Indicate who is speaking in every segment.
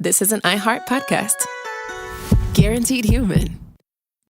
Speaker 1: This is an iHeart podcast. Guaranteed human.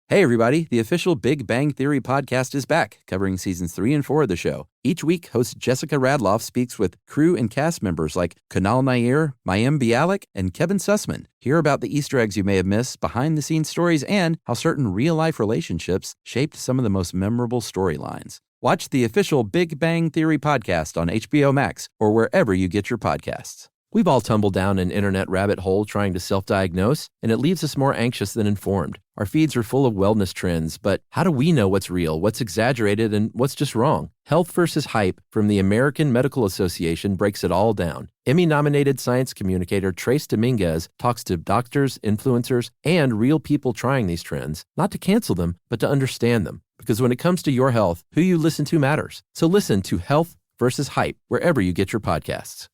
Speaker 2: Hey, everybody. The official Big Bang Theory podcast is back, covering seasons 3 and 4 of the show. Each week, host Jessica Radloff speaks with crew and cast members like Kunal Nair, Mayim Bialik, and Kevin Sussman. Hear about the Easter eggs you may have missed, behind-the-scenes stories, and how certain real-life relationships shaped some of the most memorable storylines. Watch the official Big Bang Theory podcast on HBO Max or wherever you get your podcasts. We've all tumbled down an internet rabbit hole trying to self-diagnose, and it leaves us more anxious than informed. Our feeds are full of wellness trends, but how do we know what's real, what's exaggerated, and what's just wrong? Health versus Hype from the American Medical Association breaks it all down. Emmy-nominated science communicator Trace Dominguez talks to doctors, influencers, and real people trying these trends, not to cancel them, but to understand them. Because when it comes to your health, who you listen to matters. So listen to Health versus Hype wherever you get your podcasts.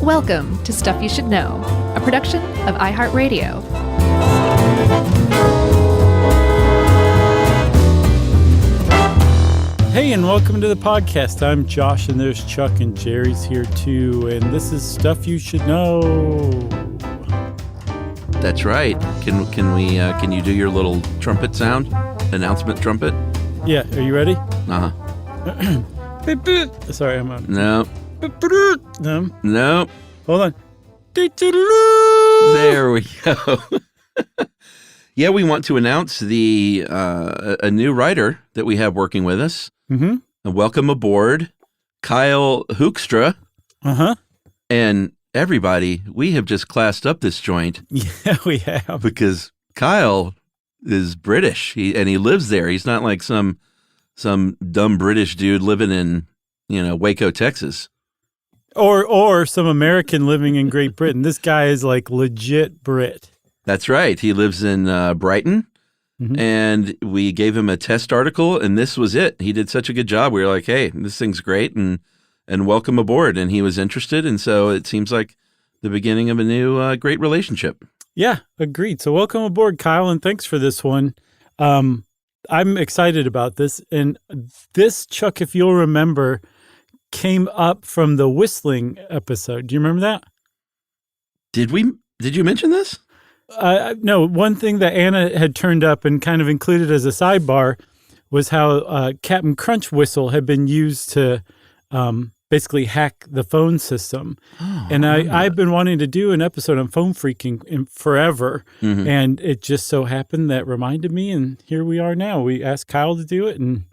Speaker 3: Welcome to Stuff You Should Know, a production of iHeartRadio.
Speaker 4: Hey, and welcome to the podcast. I'm Josh, and there's Chuck, and Jerry's here too, and this is Stuff You Should Know.
Speaker 2: That's right. Can you do your little trumpet sound? Announcement trumpet?
Speaker 4: Yeah, are you ready?
Speaker 2: Uh-huh.
Speaker 4: Sorry, I'm on.
Speaker 2: No. No.
Speaker 4: Hold on.
Speaker 2: There we go. Yeah, we want to announce a new writer that we have working with us. Mm-hmm. Welcome aboard, Kyle Hoekstra.
Speaker 4: Uh-huh.
Speaker 2: And everybody, we have just classed up this joint.
Speaker 4: Yeah, we have.
Speaker 2: Because Kyle is British, he lives there. He's not like some dumb British dude living in, Waco, Texas.
Speaker 4: Or some American living in Great Britain. This guy is like legit Brit.
Speaker 2: That's right. He lives in Brighton, mm-hmm. And we gave him a test article, and this was it. He did such a good job. We were like, hey, this thing's great, and welcome aboard. And he was interested, and so it seems like the beginning of a new great relationship.
Speaker 4: Yeah, agreed. So welcome aboard, Kyle, and thanks for this one. I'm excited about this. And this, Chuck, if you'll remember, came up from the whistling episode. Do you remember that?
Speaker 2: Did you mention this?
Speaker 4: No, one thing that Anna had turned up and kind of included as a sidebar was how Captain Crunch whistle had been used to basically hack the phone system. Oh, and I've been wanting to do an episode on phone phreaking forever. Mm-hmm. And it just so happened that reminded me, and here we are now. We asked Kyle to do it, and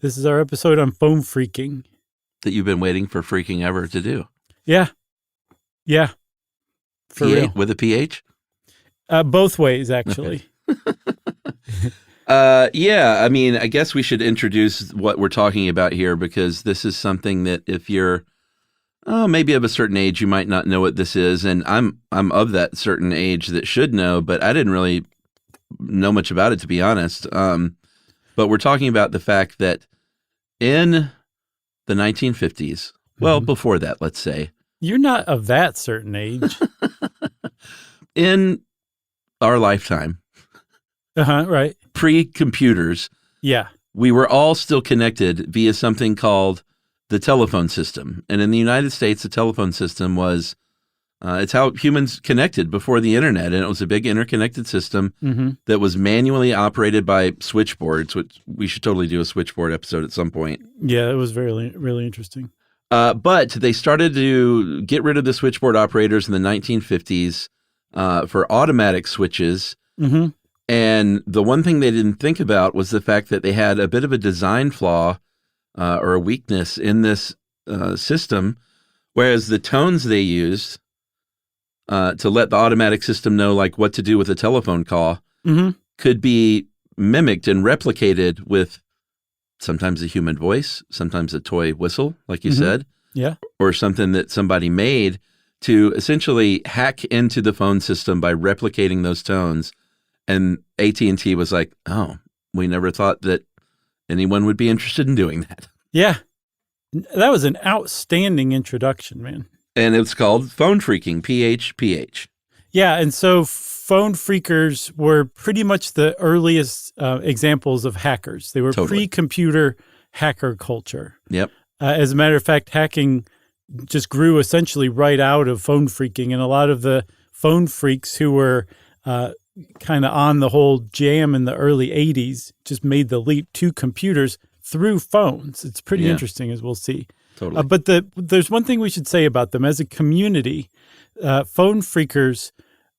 Speaker 4: this is our episode on phone phreaking.
Speaker 2: That you've been waiting for Phreaking ever to do.
Speaker 4: Yeah. Yeah. For real.
Speaker 2: With a PH?
Speaker 4: Both ways, actually.
Speaker 2: Yeah, I mean, I guess we should introduce what we're talking about here, because this is something that if you're maybe of a certain age, you might not know what this is. And I'm of that certain age that should know, but I didn't really know much about it, to be honest. But we're talking about the fact that in the 1950s, well, before that, let's say.
Speaker 4: You're not of that certain age.
Speaker 2: In our lifetime.
Speaker 4: Right.
Speaker 2: Pre-computers.
Speaker 4: Yeah.
Speaker 2: We were all still connected via something called the telephone system. And in the United States, the telephone system was, it's how humans connected before the internet. And it was a big interconnected system that was manually operated by switchboards, which we should totally do a switchboard episode at some point.
Speaker 4: Yeah, it was really, really interesting.
Speaker 2: But they started to get rid of the switchboard operators in the 1950s for automatic switches. Mm-hmm. And the one thing they didn't think about was the fact that they had a bit of a design flaw or a weakness in this system, whereas the tones they used to let the automatic system know like what to do with a telephone call could be mimicked and replicated with sometimes a human voice, sometimes a toy whistle, like you said, or something that somebody made to essentially hack into the phone system by replicating those tones. And AT&T was like, oh, we never thought that anyone would be interested in doing that.
Speaker 4: Yeah. That was an outstanding introduction, man.
Speaker 2: And it's called phone phreaking, PHPH.
Speaker 4: Yeah, and so phone phreakers were pretty much the earliest examples of hackers. They were pre-computer hacker culture.
Speaker 2: Yep.
Speaker 4: As a matter of fact, hacking just grew essentially right out of phone phreaking. And a lot of the phone phreaks who were kind of on the whole jam in the early 80s just made the leap to computers through phones. It's pretty interesting, as we'll see.
Speaker 2: Totally.
Speaker 4: But there's one thing we should say about them. As a community, phone phreakers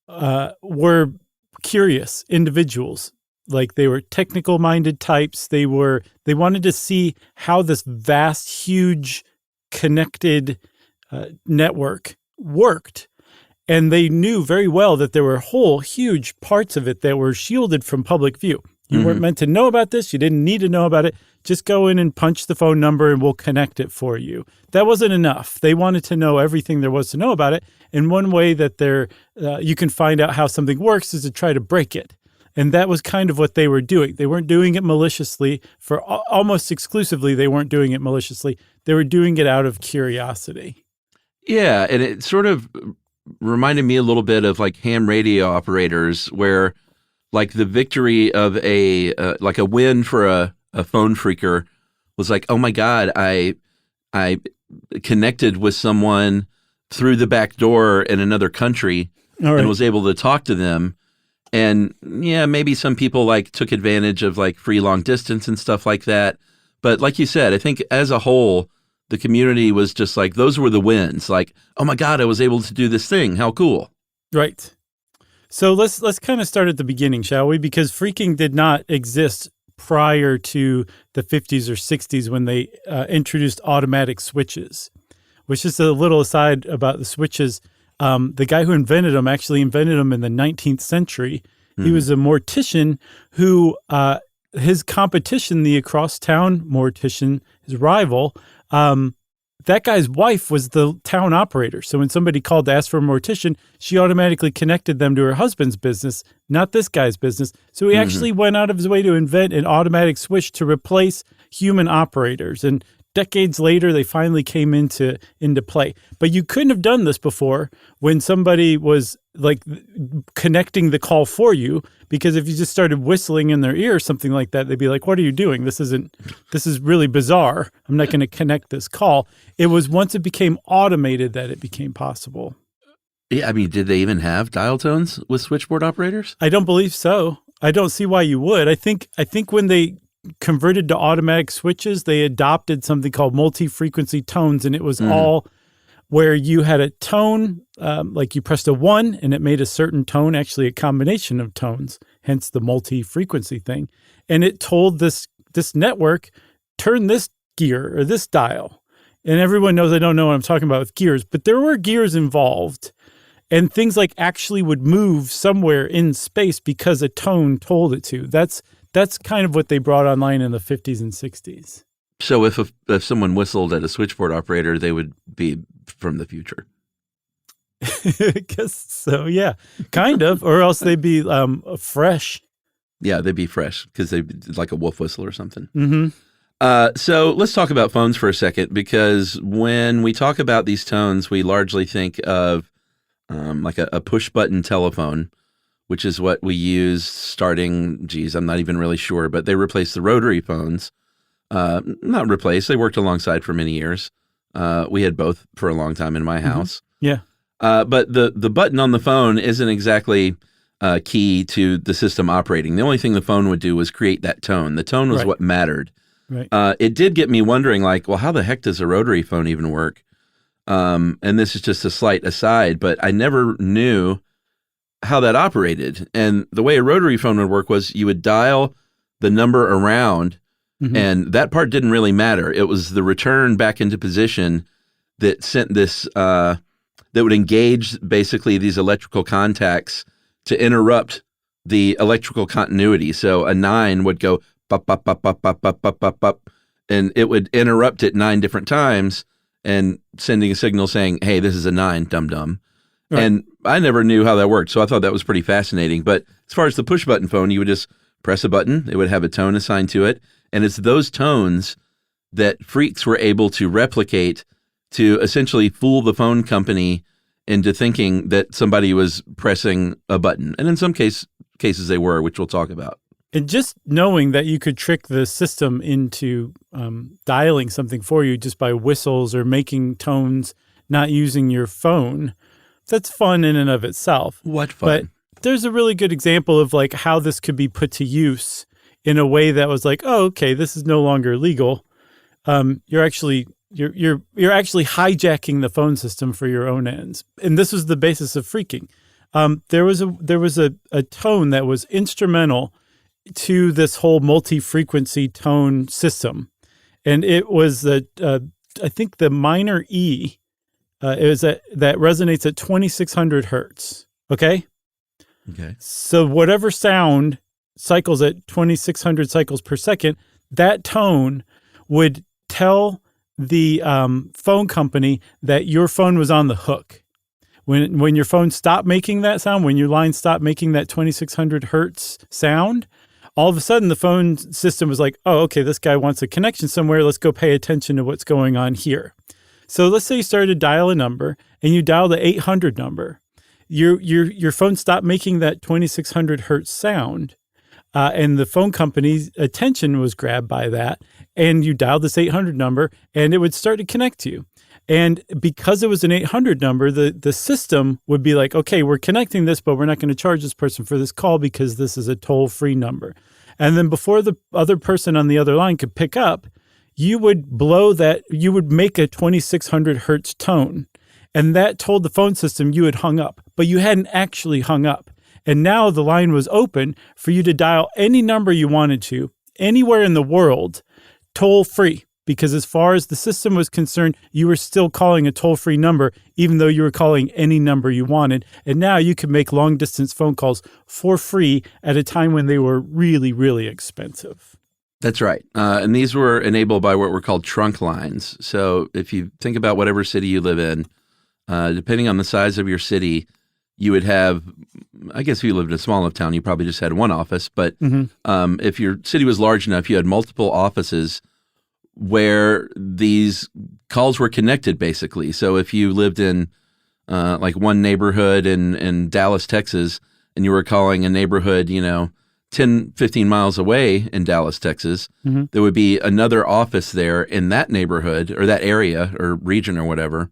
Speaker 4: were curious individuals. Like, they were technical-minded types. They wanted to see how this vast, huge, connected network worked. And they knew very well that there were whole huge parts of it that were shielded from public view. You weren't meant to know about this. You didn't need to know about it. Just go in and punch the phone number and we'll connect it for you. That wasn't enough. They wanted to know everything there was to know about it. And one way that you can find out how something works is to try to break it. And that was kind of what they were doing. They weren't doing it maliciously. For almost exclusively, they weren't doing it maliciously. They were doing it out of curiosity.
Speaker 2: Yeah, and it sort of reminded me a little bit of like ham radio operators, where like the victory of a win for a phone phreaker was like, oh my God, I connected with someone through the back door in another country and was able to talk to them. And yeah, maybe some people like took advantage of like free long distance and stuff like that. But like you said, I think as a whole, the community was just like, those were the wins. Like, oh my God, I was able to do this thing. How cool.
Speaker 4: Right. So let's kind of start at the beginning, shall we? Because phreaking did not exist prior to the 50s or 60s when they introduced automatic switches, which is a little aside about the switches. The guy who invented them actually invented them in the 19th century. He was a mortician who his competition, the across-town mortician, his rival, that guy's wife was the town operator. So when somebody called to ask for a mortician, she automatically connected them to her husband's business, not this guy's business. So he actually went out of his way to invent an automatic switch to replace human operators. And decades later, they finally came into play. But you couldn't have done this before when somebody was like connecting the call for you, because if you just started whistling in their ear or something like that, they'd be like, what are you doing? This is really bizarre. I'm not going to connect this call. It was once it became automated that it became possible.
Speaker 2: Yeah, I mean, did they even have dial tones with switchboard operators?
Speaker 4: I don't believe so. I don't see why you would. I think when they converted to automatic switches, they adopted something called multi-frequency tones, and it was all where you had a tone, like you pressed a 1 and it made a certain tone, actually a combination of tones, hence the multi-frequency thing. And it told this network, turn this gear or this dial. And everyone knows I don't know what I'm talking about with gears, but there were gears involved. And things like actually would move somewhere in space because a tone told it to. That's kind of what they brought online in the 50s and 60s.
Speaker 2: So if someone whistled at a switchboard operator, they would be from the future.
Speaker 4: I guess so, yeah. Kind of. Or else they'd be fresh.
Speaker 2: Yeah, they'd be fresh because they'd like a wolf whistle or something.
Speaker 4: Mm-hmm.
Speaker 2: So let's talk about phones for a second, because when we talk about these tones, we largely think of like a push-button telephone, which is what we used starting, I'm not even really sure, but they replaced the rotary phones. Not replaced, they worked alongside for many years. We had both for a long time in my house.
Speaker 4: Yeah.
Speaker 2: But the button on the phone isn't exactly key to the system operating. The only thing the phone would do was create that tone. The tone was what mattered.
Speaker 4: Right.
Speaker 2: It did get me wondering, like, well, how the heck does a rotary phone even work? And this is just a slight aside, but I never knew how that operated. And the way a rotary phone would work was you would dial the number around, and that part didn't really matter. It was the return back into position that sent this, that would engage basically these electrical contacts to interrupt the electrical continuity. So a 9 would go pop, pop, pop, pop, pop, pop, pop, pop, pop, and it would interrupt it 9 different times and sending a signal saying, hey, this is a 9, dum-dum. Right. And I never knew how that worked, so I thought that was pretty fascinating. But as far as the push-button phone, you would just press a button. It would have a tone assigned to it. And it's those tones that phreaks were able to replicate to essentially fool the phone company into thinking that somebody was pressing a button. And in some cases they were, which we'll talk about.
Speaker 4: And just knowing that you could trick the system into dialing something for you just by whistles or making tones, not using your phone, that's fun in and of itself.
Speaker 2: What fun?
Speaker 4: But there's a really good example of like how this could be put to use in a way that was like, oh, okay, this is no longer legal. You're actually hijacking the phone system for your own ends, and this was the basis of Phreaking. There was a tone that was instrumental to this whole multi-frequency tone system, and it was I think the minor E. That resonates at 2600 hertz. Okay. So whatever sound cycles at 2600 cycles per second, that tone would tell the phone company that your phone was on the hook. When your phone stopped making that sound, when your line stopped making that 2600 hertz sound, all of a sudden the phone system was like, oh, okay, this guy wants a connection somewhere. Let's go pay attention to what's going on here. So let's say you started to dial a number and you dial the 800 number. Your phone stopped making that 2600 hertz sound, and the phone company's attention was grabbed by that, and you dialed this 800 number, and it would start to connect to you. And because it was an 800 number, the system would be like, okay, we're connecting this, but we're not going to charge this person for this call because this is a toll-free number. And then before the other person on the other line could pick up, you would make a 2600 hertz tone. And that told the phone system you had hung up, but you hadn't actually hung up. And now the line was open for you to dial any number you wanted to, anywhere in the world, toll-free. Because as far as the system was concerned, you were still calling a toll-free number, even though you were calling any number you wanted. And now you could make long-distance phone calls for free at a time when they were really, really expensive.
Speaker 2: That's right. And these were enabled by what were called trunk lines. So if you think about whatever city you live in, depending on the size of your city, you would have, I guess if you lived in a small enough town, you probably just had one office. But if your city was large enough, you had multiple offices where these calls were connected, basically. So if you lived in like one neighborhood in Dallas, Texas, and you were calling a neighborhood, 10, 15 miles away in Dallas, Texas, there would be another office there in that neighborhood or that area or region or whatever.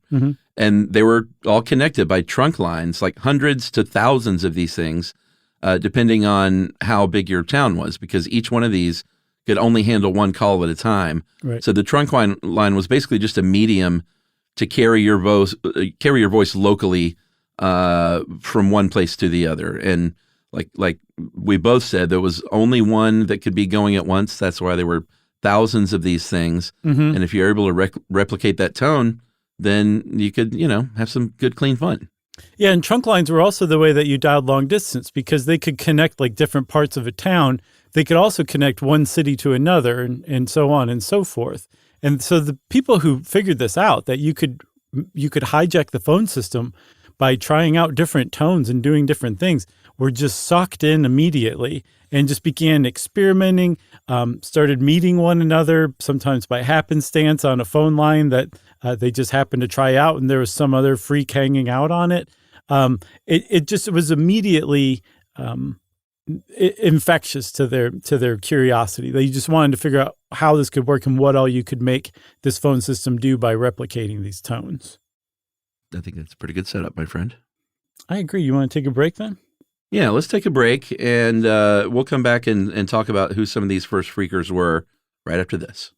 Speaker 2: And they were all connected by trunk lines, like hundreds to thousands of these things, depending on how big your town was, because each one of these could only handle one call at a time.
Speaker 4: Right.
Speaker 2: So the trunk line was basically just a medium to carry your voice locally from one place to the other. And like we both said, there was only one that could be going at once. That's why there were thousands of these things. And if you're able to replicate that tone, then you could, have some good, clean fun.
Speaker 4: Yeah, and trunk lines were also the way that you dialed long distance because they could connect like different parts of a town. They could also connect one city to another and so on and so forth. And so the people who figured this out, that you could hijack the phone system by trying out different tones and doing different things, were just sucked in immediately and just began experimenting, started meeting one another, sometimes by happenstance on a phone line that they just happened to try out, and there was some other freak hanging out on it. It was immediately infectious to their curiosity. They just wanted to figure out how this could work and what all you could make this phone system do by replicating these tones.
Speaker 2: I think that's a pretty good setup, my friend.
Speaker 4: I agree. You want to take a break then?
Speaker 2: Yeah, let's take a break, and we'll come back and talk about who some of these first phreakers were right after this.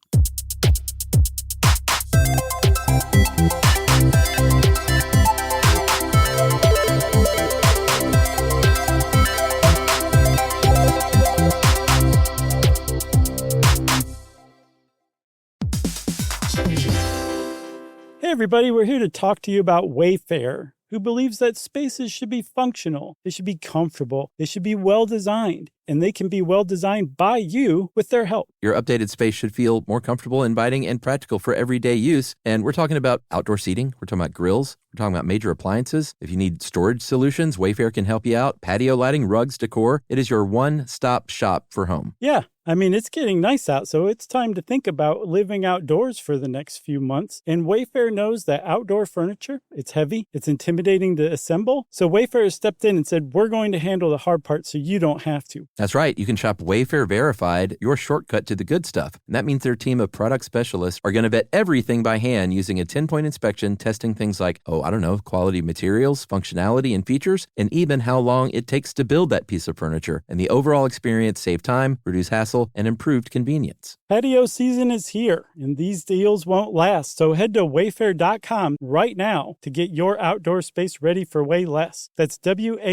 Speaker 4: Hey everybody, we're here to talk to you about Wayfair, who believes that spaces should be functional, they should be comfortable, they should be well-designed, and they can be well-designed by you with their help.
Speaker 2: Your updated space should feel more comfortable, inviting, and practical for everyday use. And we're talking about outdoor seating. We're talking about grills. We're talking about major appliances. If you need storage solutions, Wayfair can help you out. Patio lighting, rugs, decor. It is your one-stop shop for home.
Speaker 4: Yeah. I mean, it's getting nice out, so it's time to think about living outdoors for the next few months. And Wayfair knows that outdoor furniture, it's heavy, it's intimidating to assemble. So Wayfair has stepped in and said, we're going to handle the hard part so you don't have to.
Speaker 2: That's right. You can shop Wayfair Verified, your shortcut to the good stuff. And that means their team of product specialists are going to vet everything by hand using a 10-point inspection, testing things like, quality materials, functionality, and features, and even how long it takes to build that piece of furniture. And the overall experience save time, reduce hassle, and improved convenience.
Speaker 4: Patio season is here, and these deals won't last. So head to wayfair.com right now to get your outdoor space ready for way less. That's WAYFAIR.com.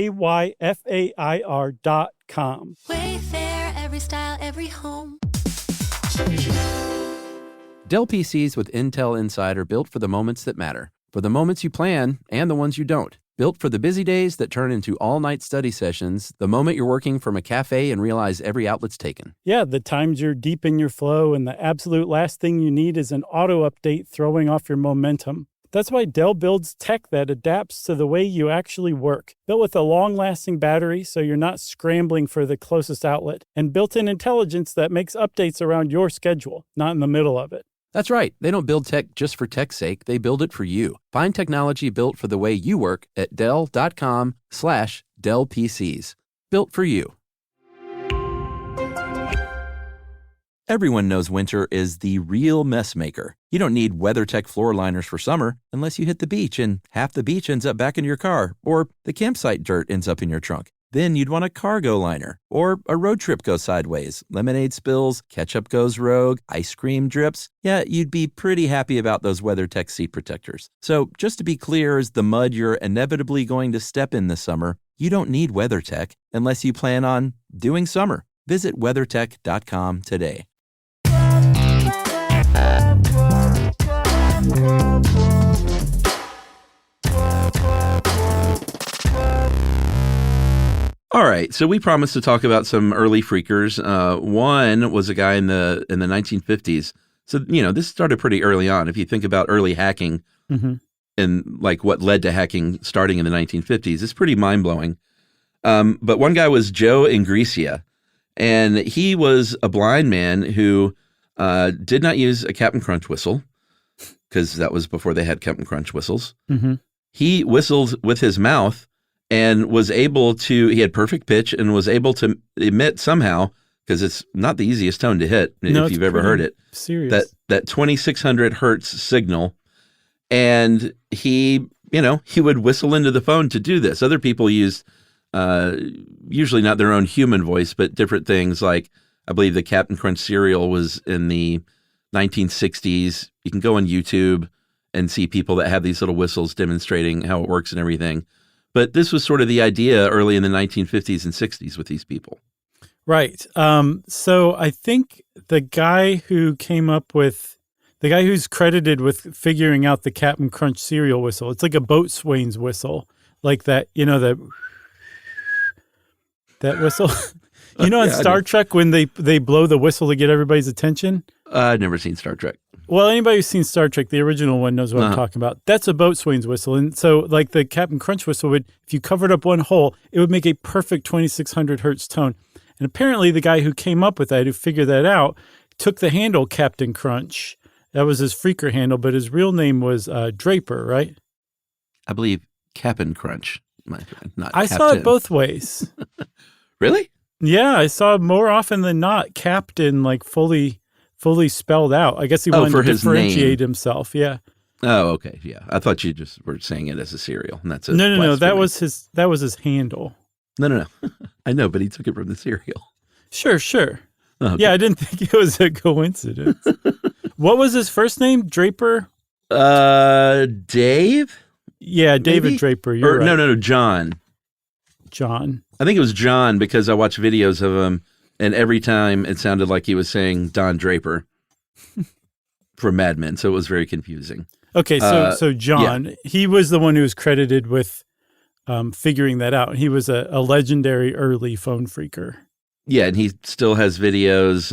Speaker 5: Wayfair, every style, every home.
Speaker 2: Dell PCs with Intel Inside are built for the moments that matter, for the moments you plan and the ones you don't. Built for the busy days that turn into all-night study sessions, the moment you're working from a cafe and realize every outlet's taken.
Speaker 4: Yeah, the times you're deep in your flow and the absolute last thing you need is an auto update throwing off your momentum. That's why Dell builds tech that adapts to the way you actually work. Built with a long-lasting battery so you're not scrambling for the closest outlet, and built-in intelligence that makes updates around your schedule, not in the middle of it.
Speaker 2: That's right. They don't build tech just for tech's sake. They build it for you. Find technology built for the way you work at Dell.com/Dell PCs. Built for you. Everyone knows winter is the real mess maker. You don't need WeatherTech floor liners for summer unless you hit the beach and half the beach ends up back in your car, or the campsite dirt ends up in your trunk. Then you'd want a cargo liner, or a road trip goes sideways, lemonade spills, ketchup goes rogue, ice cream drips. Yeah, you'd be pretty happy about those WeatherTech seat protectors. So just to be clear, as the mud you're inevitably going to step in this summer, you don't need WeatherTech unless you plan on doing summer. Visit WeatherTech.com today. All right, so we promised to talk about some early phreakers. One was a guy in the 1950s. So, this started pretty early on. If you think about early hacking and like what led to hacking starting in the 1950s, it's pretty mind-blowing. But one guy was Joe Ingresia, and he was a blind man who did not use a Captain Crunch whistle, because that was before they had Captain Crunch whistles. He whistled with his mouth and was able to, he had perfect pitch and was able to emit somehow, because it's not the easiest tone to hit if you've ever heard it,
Speaker 4: serious.
Speaker 2: that 2600 hertz signal. And he would whistle into the phone to do this. Other people used, usually not their own human voice, but different things. Like, I believe the Captain Crunch cereal was in the 1960s. You can go on YouTube and see people that have these little whistles demonstrating how it works and everything. But this was sort of the idea early in the 1950s and 60s with these people.
Speaker 4: Right. So I think the guy who's credited with figuring out the Captain Crunch cereal whistle, it's like a boatswain's whistle, like that, that whistle. On Star Trek when they blow the whistle to get everybody's attention?
Speaker 2: I've never seen Star Trek.
Speaker 4: Well, anybody who's seen Star Trek, the original one, knows what I'm talking about. That's a boatswain's whistle. And so, like, the Captain Crunch whistle would, if you covered up one hole, it would make a perfect 2600 hertz tone. And apparently the guy who came up with that, who figured that out, took the handle Captain Crunch. That was his phreaker handle, but his real name was Draper, right?
Speaker 2: I believe Captain Crunch, my friend, not
Speaker 4: I
Speaker 2: Captain.
Speaker 4: saw it both ways.
Speaker 2: Really?
Speaker 4: Yeah, I saw more often than not Captain, like, fully spelled out. I guess he wanted to differentiate himself. Yeah.
Speaker 2: Oh, okay. Yeah. I thought you just were saying it as a cereal, and that's
Speaker 4: No. That was his handle.
Speaker 2: No. I know, but he took it from the cereal.
Speaker 4: Sure.
Speaker 2: Oh, okay.
Speaker 4: Yeah, I didn't think it was a coincidence. What was his first name? Draper?
Speaker 2: Dave?
Speaker 4: Yeah, David
Speaker 2: maybe?
Speaker 4: Draper. You're right.
Speaker 2: No, John.
Speaker 4: John.
Speaker 2: I think it was John because I watched videos of him, and every time it sounded like he was saying Don Draper from Mad Men, so it was very confusing.
Speaker 4: Okay, so John, he was the one who was credited with figuring that out. He was a legendary early phone phreaker.
Speaker 2: Yeah, and he still has videos,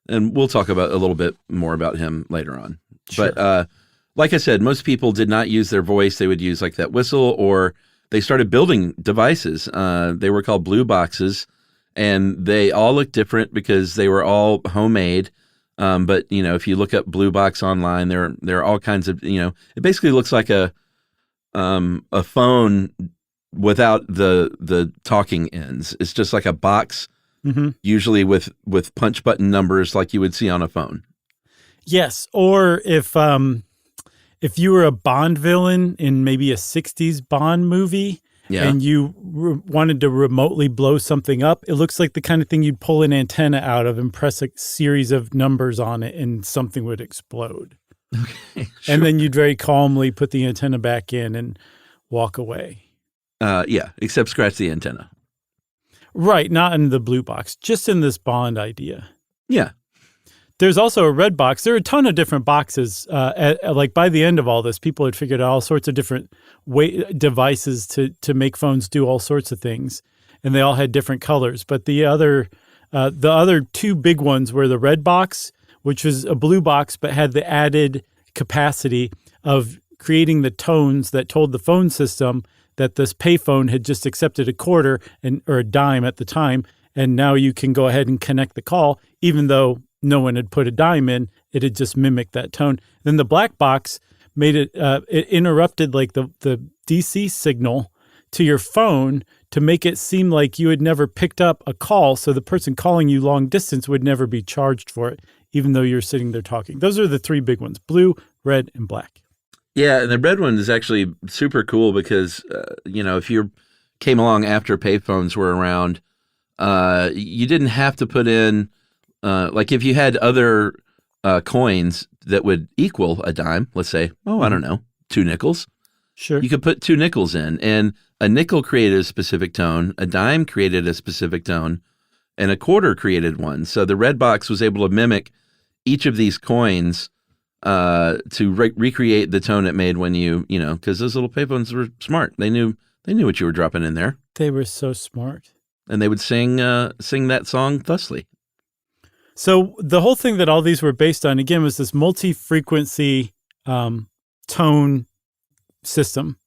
Speaker 2: and we'll talk about a little bit more about him later on. Sure. But like I said, most people did not use their voice. They would use like that whistle, or they started building devices. They were called blue boxes, and they all looked different because they were all homemade. But if you look up blue box online, there are all kinds of, it basically looks like a phone without the talking ends. It's just like a box usually with punch button numbers like you would see on a phone.
Speaker 4: Yes, or if you were a Bond villain in maybe a 60s Bond movie and you wanted to remotely blow something up, it looks like the kind of thing you'd pull an antenna out of and press a series of numbers on it and something would explode.
Speaker 2: Okay, sure.
Speaker 4: And then you'd very calmly put the antenna back in and walk away.
Speaker 2: Except scratch the antenna.
Speaker 4: Right, not in the blue box, just in this Bond idea.
Speaker 2: Yeah.
Speaker 4: There's also a red box. There are a ton of different boxes. Like by the end of all this, people had figured out all sorts of different devices to make phones do all sorts of things, and they all had different colors. But the other two big ones were the red box, which was a blue box but had the added capacity of creating the tones that told the phone system that this payphone had just accepted a quarter or a dime at the time, and now you can go ahead and connect the call, even though no one had put a dime in. It had just mimicked that tone. Then the black box made it interrupted like the DC signal to your phone to make it seem like you had never picked up a call, so the person calling you long distance would never be charged for it, even though you're sitting there talking. Those are the three big ones: blue, red, and black.
Speaker 2: Yeah, and the red one is actually super cool because, if you came along after payphones were around, you didn't have to put in, like if you had other coins that would equal a dime, let's say, I don't know, 2 nickels.
Speaker 4: Sure.
Speaker 2: You could put 2 nickels in, and a nickel created a specific tone, a dime created a specific tone, and a quarter created one. So the red box was able to mimic each of these coins to recreate the tone it made when because those little payphones were smart. They knew what you were dropping in there.
Speaker 4: They were so smart.
Speaker 2: And they would sing that song thusly.
Speaker 4: So the whole thing that all these were based on, again, was this multi-frequency tone system.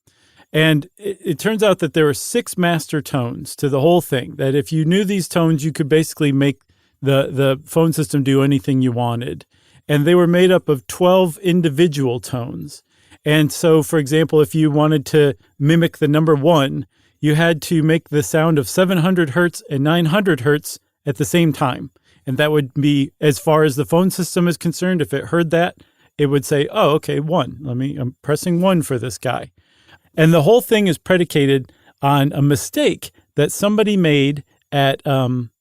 Speaker 4: And it turns out that there were 6 master tones to the whole thing, that if you knew these tones, you could basically make the phone system do anything you wanted. And they were made up of 12 individual tones. And so, for example, if you wanted to mimic the number 1, you had to make the sound of 700 hertz and 900 hertz at the same time. And that would be, as far as the phone system is concerned, if it heard that, it would say, oh, okay, 1. I'm pressing 1 for this guy. And the whole thing is predicated on a mistake that somebody made at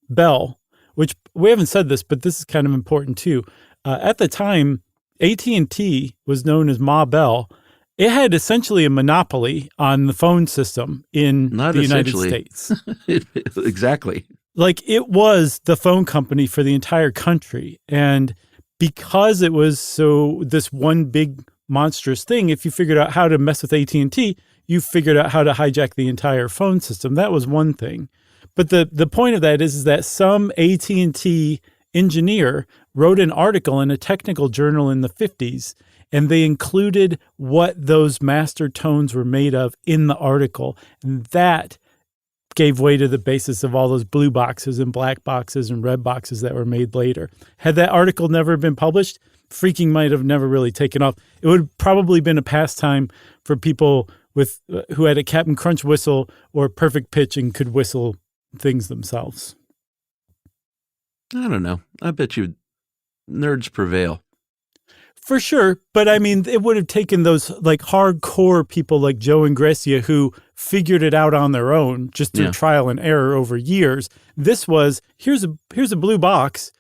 Speaker 4: Bell, which we haven't said this, but this is kind of important too. At the time, AT&T was known as Ma Bell. It had essentially a monopoly on the phone system in the United States.
Speaker 2: Exactly.
Speaker 4: Like, it was the phone company for the entire country. And because it was this one big monstrous thing, if you figured out how to mess with AT&T, you figured out how to hijack the entire phone system. That was one thing. But the point of that is that some AT&T engineer wrote an article in a technical journal in the 50s, and they included what those master tones were made of in the article. And that gave way to the basis of all those blue boxes and black boxes and red boxes that were made later. Had that article never been published, Phreaking might have never really taken off. It would have probably been a pastime for people who had a Captain Crunch whistle or perfect pitch and could whistle things themselves.
Speaker 2: I don't know. I bet you nerds prevail.
Speaker 4: For sure. But I mean, it would have taken those like hardcore people like Joe and Gracia who figured it out on their own just through trial and error over years. This was, here's a blue box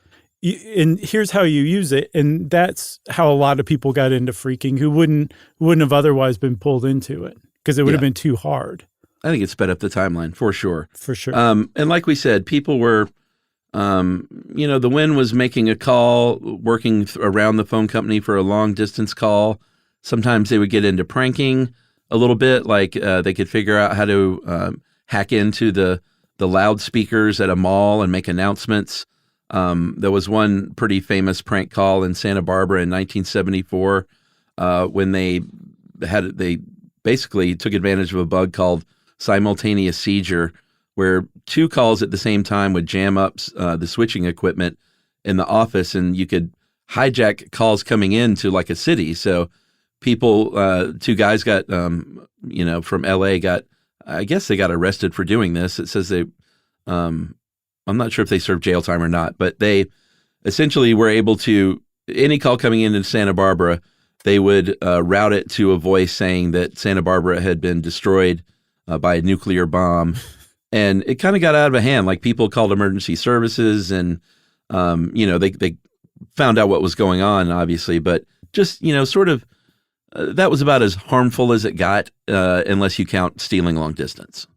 Speaker 4: and here's how you use it. And that's how a lot of people got into Phreaking who wouldn't have otherwise been pulled into it because it would have been too hard.
Speaker 2: I think it sped up the timeline for sure.
Speaker 4: For sure.
Speaker 2: And like we said, people were, the Win was making a call, working around the phone company for a long distance call. Sometimes they would get into pranking a little bit, like they could figure out how to hack into the loudspeakers at a mall and make announcements. There was one pretty famous prank call in Santa Barbara in 1974 when they basically took advantage of a bug called simultaneous seizure, where 2 calls at the same time would jam up the switching equipment in the office, and you could hijack calls coming into like a city. So people, 2 guys got, from LA I guess they got arrested for doing this. It says they I'm not sure if they served jail time or not, but they essentially were able to, any call coming into Santa Barbara, they would route it to a voice saying that Santa Barbara had been destroyed by a nuclear bomb. And it kind of got out of hand. Like people called emergency services and, they found out what was going on, obviously, but just, sort of, that was about as harmful as it got, unless you count stealing long distance.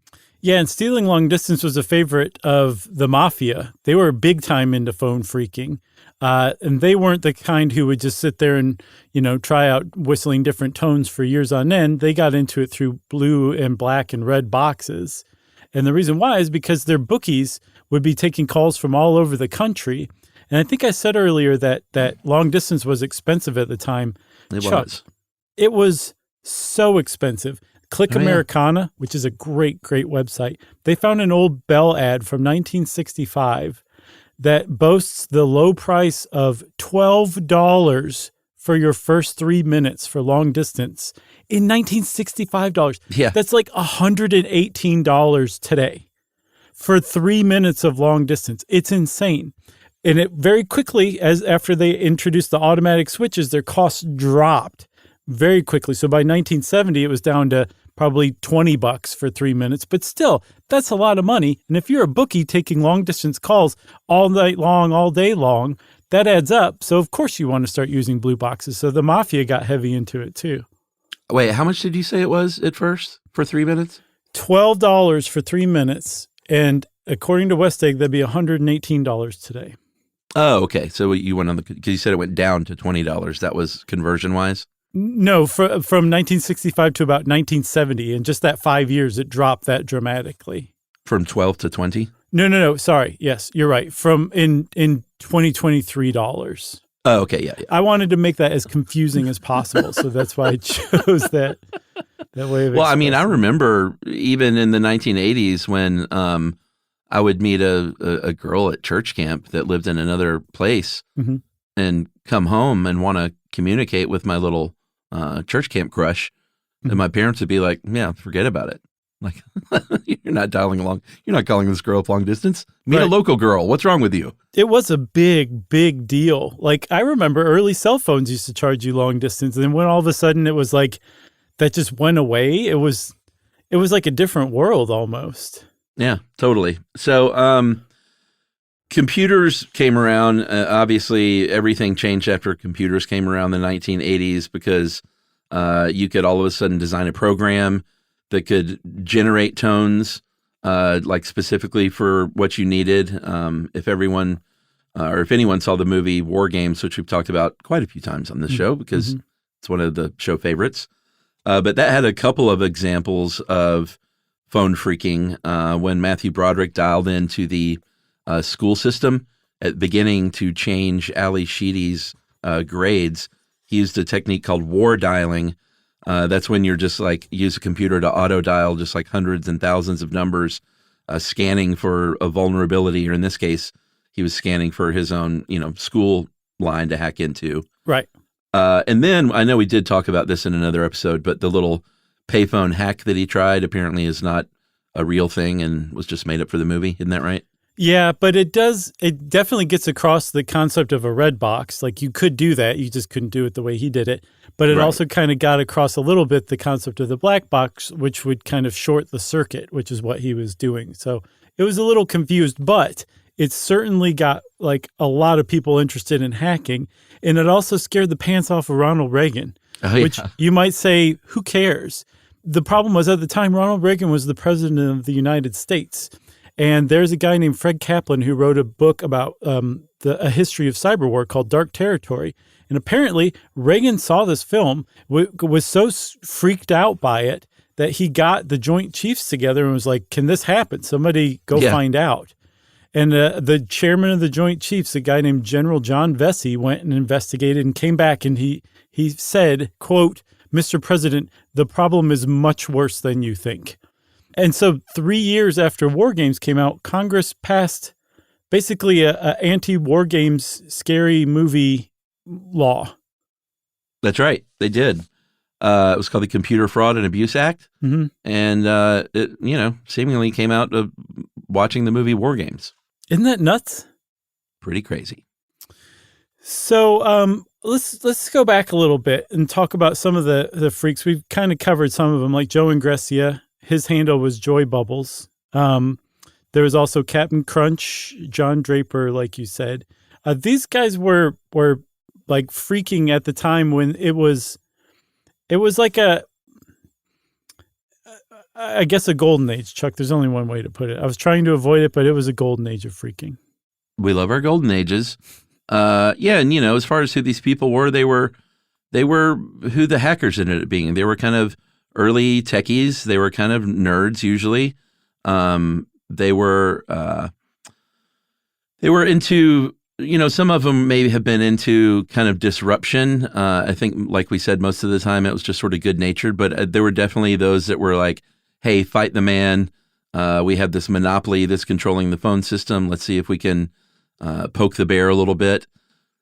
Speaker 4: Yeah, and stealing long distance was a favorite of the mafia. They were big time into phone phreaking. And they weren't the kind who would just sit there and, try out whistling different tones for years on end. They got into it through blue and black and red boxes. And the reason why is because their bookies would be taking calls from all over the country. And I think I said earlier that long distance was expensive at the time. It was so expensive. Click Americana, which is a great, great website. They found an old Bell ad from 1965 that boasts the low price of $12 for your first 3 minutes for long distance in $1965.
Speaker 2: Yeah.
Speaker 4: That's like $118 today for 3 minutes of long distance. It's insane. And it very quickly, after they introduced the automatic switches, their costs dropped very quickly. So by 1970, it was down to probably $20 for 3 minutes, but still, that's a lot of money. And if you're a bookie taking long distance calls all night long, all day long, that adds up. So of course you want to start using blue boxes. So the mafia got heavy into it too.
Speaker 2: Wait, how much did you say it was at first for 3 minutes?
Speaker 4: $12 for 3 minutes. And according to West Egg, that'd be $118 today.
Speaker 2: Oh, okay. So you went on because you said it went down to $20. That was conversion wise?
Speaker 4: No, from 1965 to about 1970. In just that 5 years, it dropped that dramatically.
Speaker 2: From 12 to 20?
Speaker 4: No. Sorry. Yes, you're right. From in 2023 dollars.
Speaker 2: Oh, okay. Yeah.
Speaker 4: I wanted to make that as confusing as possible. So that's why I chose that way of
Speaker 2: Well, I mean, I
Speaker 4: expressing.
Speaker 2: remember even in the 1980s when I would meet a girl at church camp that lived in another place and come home and want to communicate with my little church camp crush. And my parents would be like, yeah, forget about it. Like, you're not dialing along. You're not calling this girl up long distance. Meet a local girl. What's wrong with you?
Speaker 4: It was a big, big deal. Like, I remember early cell phones used to charge you long distance. And then when all of a sudden it was like, that just went away, it was like a different world almost.
Speaker 2: Yeah, totally. So, computers came around. Obviously, everything changed after computers came around in the 1980s because you could all of a sudden design a program that could generate tones, like specifically for what you needed. If everyone or if anyone saw the movie War Games, which we've talked about quite a few times on this show because it's one of the show favorites, but that had a couple of examples of phone phreaking when Matthew Broderick dialed into the school system at the beginning to change Ali Sheedy's grades. He used a technique called war dialing. That's when you're just like use a computer to auto dial just like hundreds and thousands of numbers, scanning for a vulnerability, or in this case, he was scanning for his own, school line to hack into.
Speaker 4: Right.
Speaker 2: And then I know we did talk about this in another episode, but the little payphone hack that he tried apparently is not a real thing and was just made up for the movie. Isn't that right?
Speaker 4: Yeah, but it definitely gets across the concept of a red box. Like you could do that, you just couldn't do it the way he did it. But it also kind of got across a little bit the concept of the black box, which would kind of short the circuit, which is what he was doing. So it was a little confused, but it certainly got like a lot of people interested in hacking. And it also scared the pants off of Ronald Reagan, which you might say, who cares? The problem was at the time, Ronald Reagan was the president of the United States. And there's a guy named Fred Kaplan who wrote a book about a history of cyber war called Dark Territory. And apparently Reagan saw this film, was so freaked out by it that he got the Joint Chiefs together and was like, can this happen? Somebody go find out. And the chairman of the Joint Chiefs, a guy named General John Vesey, went and investigated and came back and he said, quote, Mr. President, the problem is much worse than you think. And so 3 years after War Games came out, Congress passed basically a anti-War Games scary movie law.
Speaker 2: That's right. They did. It was called the Computer Fraud and Abuse Act. And it, seemingly came out of watching the movie War Games.
Speaker 4: Isn't that nuts?
Speaker 2: Pretty crazy.
Speaker 4: So let's go back a little bit and talk about some of the freaks. We've kind of covered some of them, like Joe Ingressia. His handle was Joy Bubbles. There was also Captain Crunch, John Draper, like you said. These guys were like freaking at the time when it was like I guess a golden age, Chuck. There's only one way to put it. I was trying to avoid it, but it was a golden age of freaking.
Speaker 2: We love our golden ages. Yeah, and as far as who these people were, they were who the hackers ended up being. They were kind of early techies. They were kind of nerds usually. They were into, some of them may have been into kind of disruption. I think, like we said, most of the time it was just sort of good natured, but there were definitely those that were like, hey, fight the man. We have this monopoly that's controlling the phone system. Let's see if we can poke the bear a little bit.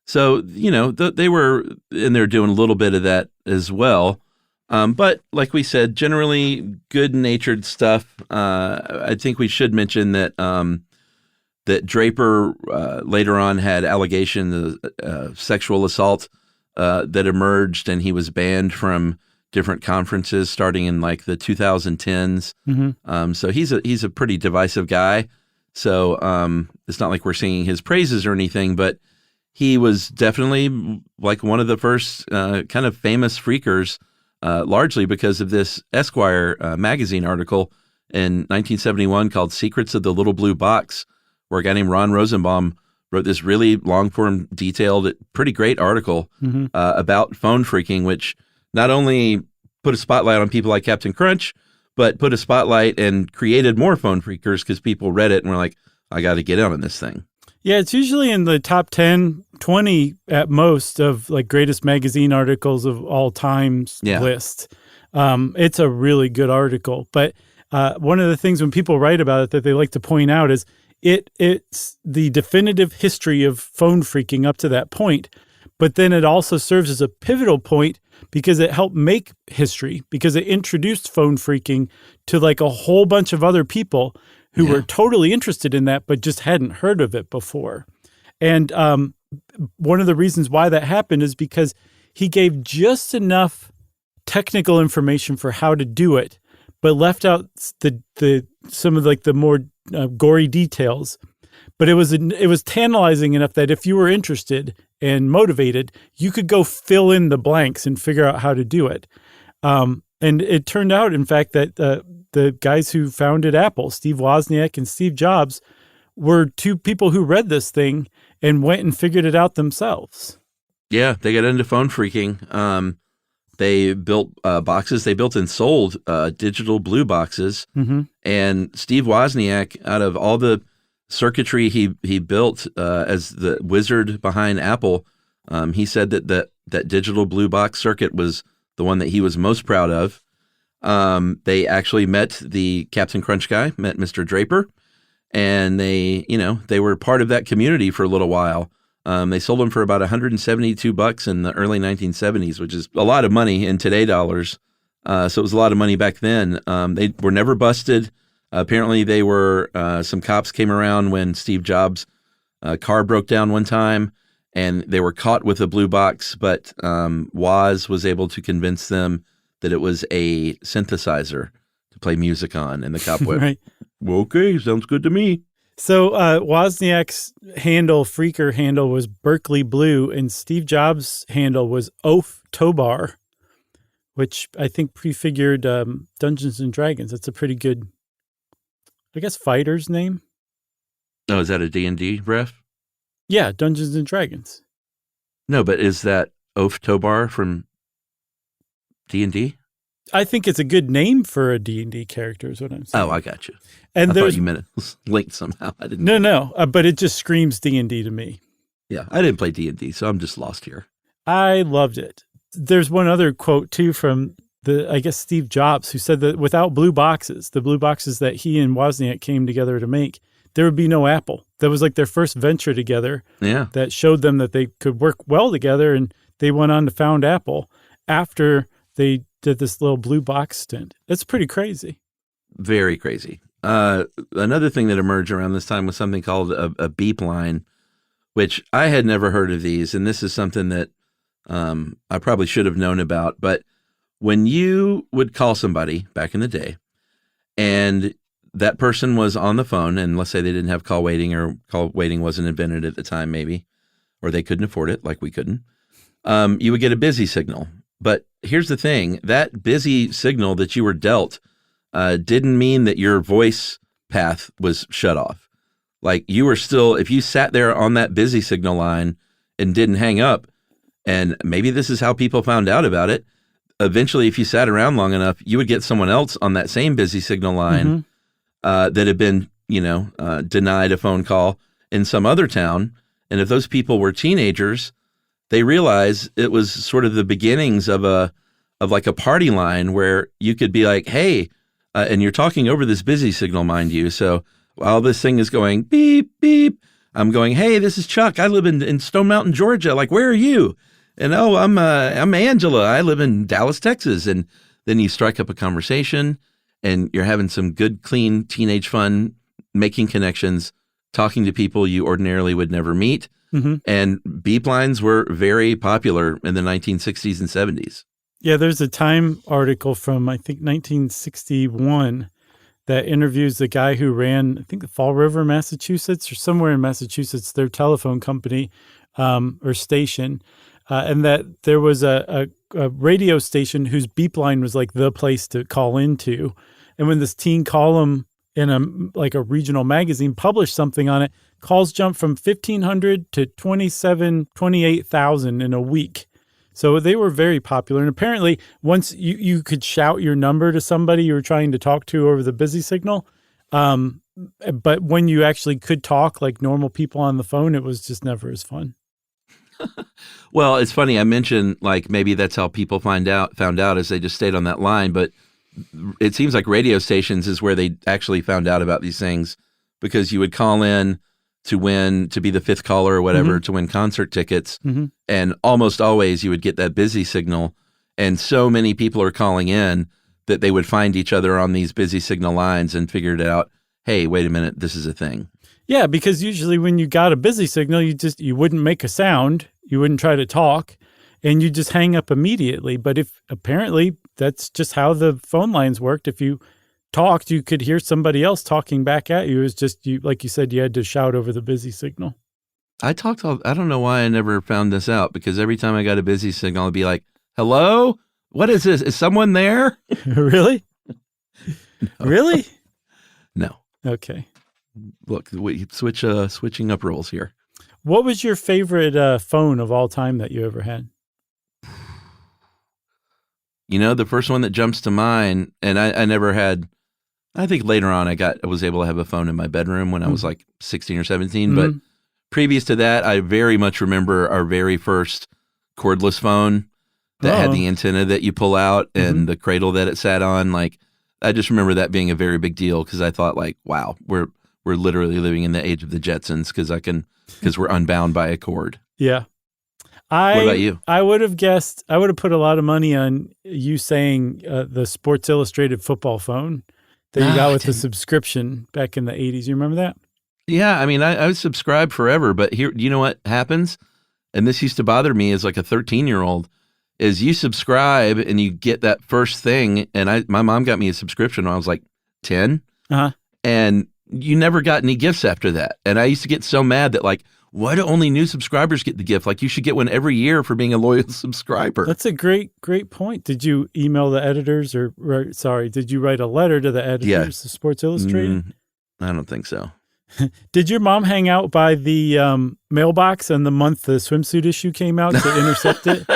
Speaker 2: So, they were in there doing a little bit of that as well. But like we said, generally good-natured stuff. I think we should mention that that Draper later on had allegations of sexual assault that emerged, and he was banned from different conferences starting in like the 2010s. Mm-hmm. So he's a pretty divisive guy. So it's not like we're singing his praises or anything, but he was definitely like one of the first kind of famous freakers, largely because of this Esquire magazine article in 1971 called Secrets of the Little Blue Box, where a guy named Ron Rosenbaum wrote this really long-form, detailed, pretty great article about phone freaking, which not only put a spotlight on people like Captain Crunch, but put a spotlight and created more phone freakers because people read it and were like, I got to get in on this thing.
Speaker 4: Yeah, it's usually in the top 10, 20 at most of like greatest magazine articles of all times list. It's a really good article. But one of the things when people write about it that they like to point out is it's the definitive history of phone freaking up to that point. But then it also serves as a pivotal point because it helped make history, because it introduced phone freaking to like a whole bunch of other people who were totally interested in that, but just hadn't heard of it before. And one of the reasons why that happened is because he gave just enough technical information for how to do it, but left out the some of like the more gory details. But it was tantalizing enough that if you were interested and motivated, you could go fill in the blanks and figure out how to do it. And it turned out, in fact, that the guys who founded Apple, Steve Wozniak and Steve Jobs, were two people who read this thing and went and figured it out themselves.
Speaker 2: Yeah, they got into phone freaking. They built boxes. They built and sold digital blue boxes. Mm-hmm. And Steve Wozniak, out of all the circuitry he built as the wizard behind Apple, he said that digital blue box circuit was the one that he was most proud of. They actually met the Captain Crunch guy, met Mr. Draper, and they were part of that community for a little while. They sold them for about $172 in the early 1970s, which is a lot of money in today dollars. So it was a lot of money back then. They were never busted. Apparently, they were some cops came around when Steve Jobs' car broke down one time, and they were caught with a blue box. But Woz was able to convince them that it was a synthesizer to play music on, and the cop went,
Speaker 4: right.
Speaker 2: Well, okay, sounds good to me.
Speaker 4: So Wozniak's freaker handle was Berkeley Blue, and Steve Jobs' handle was Oaf Tobar, which I think prefigured Dungeons and Dragons. That's a pretty good, I guess, fighter's name.
Speaker 2: Oh, is that a D&D ref?
Speaker 4: Yeah, Dungeons and Dragons.
Speaker 2: No, but is that Oaf Tobar from D&D?
Speaker 4: I think it's a good name for a D&D character is what I'm saying.
Speaker 2: Oh, I got you.
Speaker 4: And
Speaker 2: I thought you meant it was linked somehow. I didn't.
Speaker 4: No, but it just screams D&D to me.
Speaker 2: Yeah, I didn't play D&D, so I'm just lost here.
Speaker 4: I loved it. There's one other quote, too, from Steve Jobs, who said that without blue boxes, the blue boxes that he and Wozniak came together to make, there would be no Apple. That was like their first venture together.
Speaker 2: Yeah.
Speaker 4: That showed them that they could work well together, and they went on to found Apple after they did this little blue box stint. It's pretty crazy.
Speaker 2: Very crazy. Another thing that emerged around this time was something called a beep line, which I had never heard of these. And this is something that I probably should have known about. But when you would call somebody back in the day and that person was on the phone, and let's say they didn't have call waiting, or call waiting wasn't invented at the time maybe, or they couldn't afford it like we couldn't, you would get a busy signal. But here's the thing, that busy signal that you were dealt didn't mean that your voice path was shut off. Like you were still, if you sat there on that busy signal line and didn't hang up, and maybe this is how people found out about it, eventually if you sat around long enough, you would get someone else on that same busy signal line that had been, denied a phone call in some other town. And if those people were teenagers, they realized it was sort of the beginnings of like a party line where you could be like, hey, and you're talking over this busy signal, mind you. So while this thing is going beep, beep, I'm going, hey, this is Chuck. I live in Stone Mountain, Georgia. Like, where are you? And oh, I'm Angela. I live in Dallas, Texas. And then you strike up a conversation and you're having some good, clean teenage fun, making connections, talking to people you ordinarily would never meet. And beep lines were very popular in the 1960s and 70s.
Speaker 4: Yeah, there's a Time article from, I think, 1961 that interviews the guy who ran, I think, the Fall River, Massachusetts, or somewhere in Massachusetts, their telephone company or station, and that there was a radio station whose beep line was like the place to call into. And when this teen column in a regional magazine published something on it, calls jumped from 1,500 to 28,000 in a week. So they were very popular. And apparently, once you could shout your number to somebody you were trying to talk to over the busy signal, but when you actually could talk like normal people on the phone, it was just never as fun.
Speaker 2: Well, it's funny. I mentioned like maybe that's how people found out as they just stayed on that line. But it seems like radio stations is where they actually found out about these things, because you would call in to be the fifth caller or whatever, to win concert tickets. And almost always you would get that busy signal. And so many people are calling in that they would find each other on these busy signal lines and figured out, hey, wait a minute, this is a thing.
Speaker 4: Yeah, because usually when you got a busy signal, you wouldn't make a sound, you wouldn't try to talk, and you just hang up immediately. But if apparently that's just how the phone lines worked. If you talked, you could hear somebody else talking back at you. It was just you, like you said, you had to shout over the busy signal.
Speaker 2: I don't know why I never found this out, because every time I got a busy signal, I'd be like, hello? What is this? Is someone there?
Speaker 4: Really?
Speaker 2: No.
Speaker 4: Really?
Speaker 2: No.
Speaker 4: Okay.
Speaker 2: Look, we switching up roles here.
Speaker 4: What was your favorite phone of all time that you ever had?
Speaker 2: The first one that jumps to mind, and I never had, I think later on I was able to have a phone in my bedroom when I was like 16 or 17. But previous to that, I very much remember our very first cordless phone that had the antenna that you pull out and the cradle that it sat on. Like, I just remember that being a very big deal, because I thought like, wow, we're literally living in the age of the Jetsons, because we're unbound by a cord.
Speaker 4: Yeah.
Speaker 2: What about you?
Speaker 4: I would have put a lot of money on you saying the Sports Illustrated football phone that you got with the subscription back in the 80s. You remember that?
Speaker 2: Yeah. I mean, I was subscribed forever, but here, you know what happens? And this used to bother me as like a 13-year-old, is you subscribe and you get that first thing. And my mom got me a subscription when I was like 10. And you never got any gifts after that. And I used to get so mad that like, why do only new subscribers get the gift? Like, you should get one every year for being a loyal subscriber.
Speaker 4: That's a great point. Did you email the editors did you write a letter to the editors of Sports Illustrated?
Speaker 2: I don't think so.
Speaker 4: Did your mom hang out by the mailbox on the month the swimsuit issue came out to intercept it?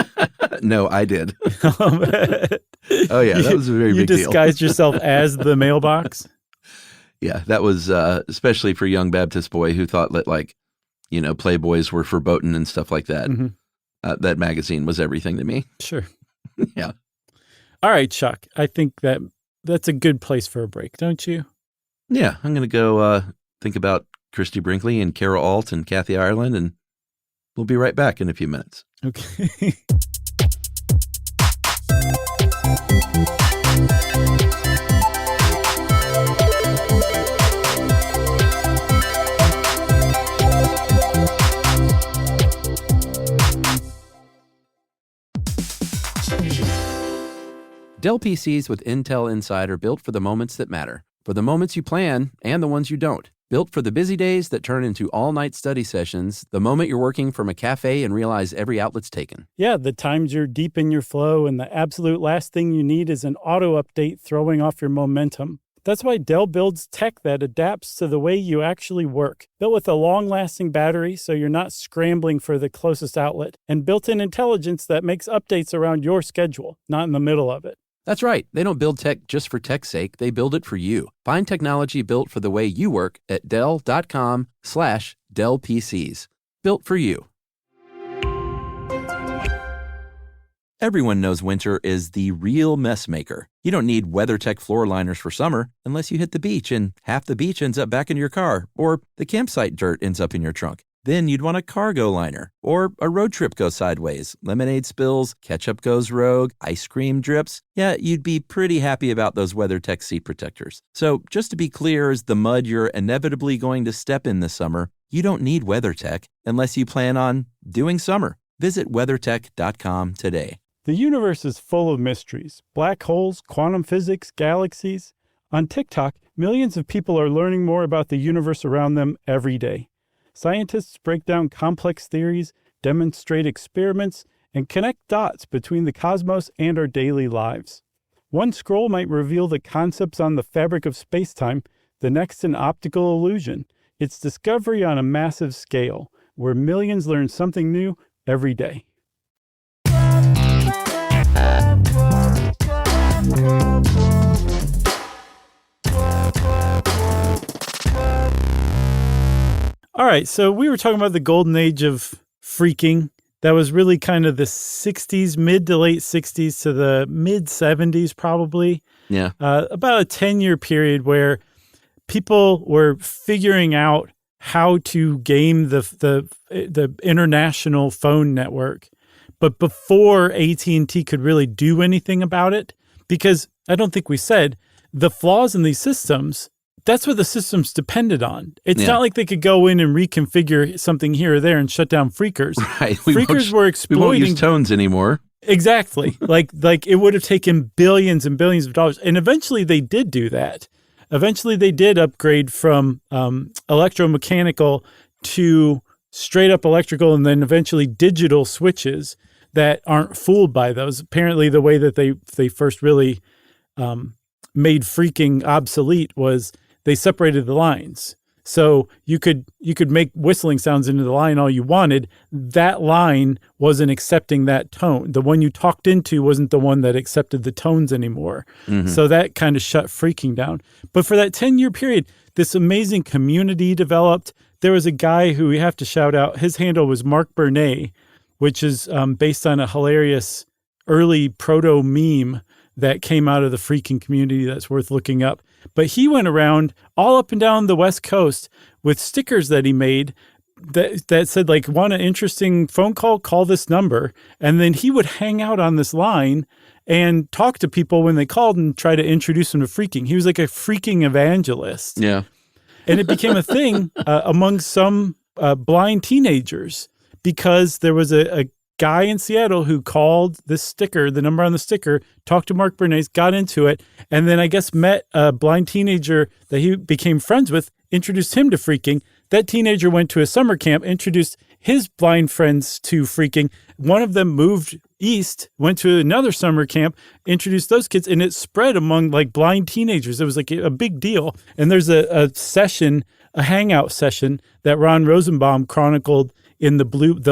Speaker 2: No, I did. Oh, yeah, that was a very big deal.
Speaker 4: You disguised yourself as the mailbox?
Speaker 2: Yeah, that was especially for a young Baptist boy who thought that, like, Playboys were verboten and stuff like that. That magazine was everything to me.
Speaker 4: Sure.
Speaker 2: Yeah.
Speaker 4: All right, Chuck. I think that's a good place for a break, don't you?
Speaker 2: Yeah, I'm going to go think about Christy Brinkley and Carol Alt and Kathy Ireland, and we'll be right back in a few minutes.
Speaker 4: Okay.
Speaker 2: Dell PCs with Intel Inside are built for the moments that matter, for the moments you plan and the ones you don't. Built for the busy days that turn into all-night study sessions, the moment you're working from a cafe and realize every outlet's taken.
Speaker 4: Yeah, the times you're deep in your flow and the absolute last thing you need is an auto update throwing off your momentum. That's why Dell builds tech that adapts to the way you actually work. Built with a long-lasting battery so you're not scrambling for the closest outlet, and built-in intelligence that makes updates around your schedule, not in the middle of it.
Speaker 2: That's right. They don't build tech just for tech's sake. They build it for you. Find technology built for the way you work at Dell.com/Dell PCs. Built for you. Everyone knows winter is the real mess maker. You don't need WeatherTech floor liners for summer unless you hit the beach and half the beach ends up back in your car, or the campsite dirt ends up in your trunk. Then you'd want a cargo liner, or a road trip goes sideways, lemonade spills, ketchup goes rogue, ice cream drips. Yeah, you'd be pretty happy about those WeatherTech seat protectors. So just to be clear, as the mud you're inevitably going to step in this summer, you don't need WeatherTech unless you plan on doing summer. Visit WeatherTech.com today.
Speaker 4: The universe is full of mysteries. Black holes, quantum physics, galaxies. On TikTok, millions of people are learning more about the universe around them every day. Scientists break down complex theories, demonstrate experiments, and connect dots between the cosmos and our daily lives. One scroll might reveal the concepts on the fabric of space-time, the next an optical illusion. It's discovery on a massive scale, where millions learn something new every day. All right, so we were talking about the golden age of phreaking. That was really kind of the 60s, mid to late 60s to the mid 70s probably.
Speaker 2: Yeah.
Speaker 4: About a 10-year period where people were figuring out how to game the international phone network. But before AT&T could really do anything about it, because I don't think we said, the flaws in these systems, that's what the systems depended on. It's not like they could go in and reconfigure something here or there and shut down phreakers.
Speaker 2: Right.
Speaker 4: Phreakers were exploiting.
Speaker 2: We won't use tones anymore.
Speaker 4: Exactly. like it would have taken billions and billions of dollars. And eventually they did do that. Eventually they did upgrade from electromechanical to straight up electrical and then eventually digital switches that aren't fooled by those. Apparently the way that they first really made phreaking obsolete was they separated the lines. So you could make whistling sounds into the line all you wanted. That line wasn't accepting that tone. The one you talked into wasn't the one that accepted the tones anymore. Mm-hmm. So that kind of shut phreaking down. But for that 10-year period, this amazing community developed. There was a guy who we have to shout out. His handle was Mark Bernay, which is based on a hilarious early proto-meme that came out of the phreaking community that's worth looking up. But he went around all up and down the West Coast with stickers that he made that said, like, want an interesting phone call? Call this number. And then he would hang out on this line and talk to people when they called and try to introduce them to phreaking. He was like a phreaking evangelist.
Speaker 2: Yeah.
Speaker 4: And it became a thing among some blind teenagers because there was a guy in Seattle who called this sticker, the number on the sticker, talked to Mark Bernays, got into it, and then I guess met a blind teenager that he became friends with, introduced him to phreaking. That teenager went to a summer camp, introduced his blind friends to phreaking. One of them moved east, went to another summer camp, introduced those kids, and it spread among like blind teenagers. It was like a big deal. And there's a session, a hangout session that Ron Rosenbaum chronicled in the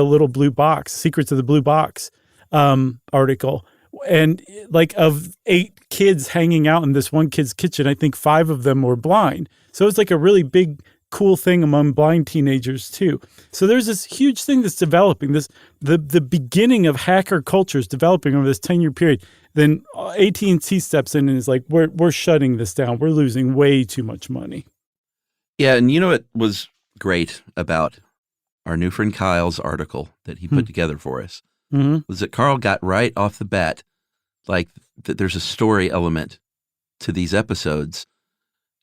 Speaker 4: little blue box, Secrets of the Blue Box article. And like of 8 kids hanging out in this one kid's kitchen, I think 5 of them were blind. So it's like a really big, cool thing among blind teenagers too. So there's this huge thing that's developing, the beginning of hacker culture is developing over this 10-year period. Then AT&T steps in and is like, we're shutting this down. We're losing way too much money.
Speaker 2: Yeah, and you know what was great about our new friend Kyle's article that he put together for us was that Carl got right off the bat, like that there's a story element to these episodes.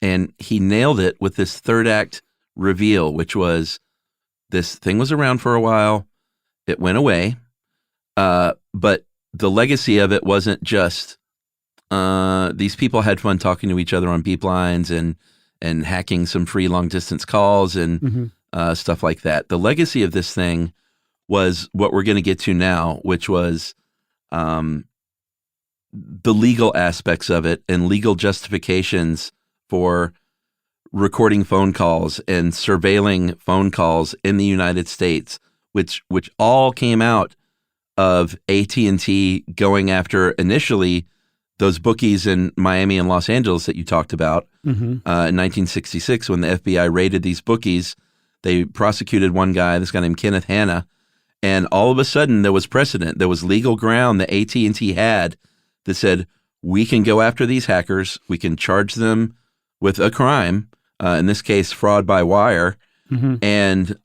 Speaker 2: And he nailed it with this third act reveal, which was this thing was around for a while. It went away. But the legacy of it wasn't just these people had fun talking to each other on beep lines and hacking some free long distance calls and stuff like that. The legacy of this thing was what we're going to get to now, which was the legal aspects of it and legal justifications for recording phone calls and surveilling phone calls in the United States, which all came out of AT&T going after initially those bookies in Miami and Los Angeles that you talked about. In 1966, when the FBI raided these bookies, they prosecuted one guy, this guy named Kenneth Hanna, and all of a sudden there was precedent. There was legal ground that AT&T had that said, we can go after these hackers, we can charge them with a crime, in this case, fraud by wire. And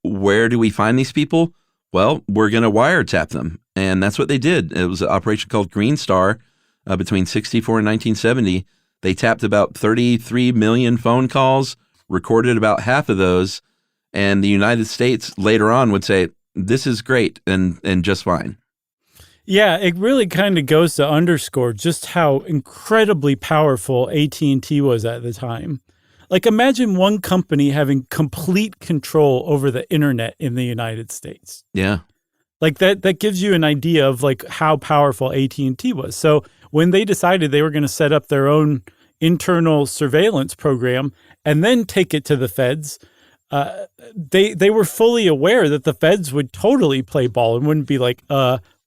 Speaker 2: where do we find these people? Well, we're going to wiretap them. And that's what they did. It was an operation called Green Star between 64 and 1970. They tapped about 33 million phone calls, recorded about half of those. And the United States later on would say, this is great and just fine.
Speaker 4: Yeah, it really kind of goes to underscore just how incredibly powerful AT&T was at the time. Like, imagine one company having complete control over the internet in the United States.
Speaker 2: Yeah.
Speaker 4: Like, that gives you an idea of, like, how powerful AT&T was. So when they decided they were going to set up their own internal surveillance program and then take it to the feds, they were fully aware that the feds would totally play ball and wouldn't be like,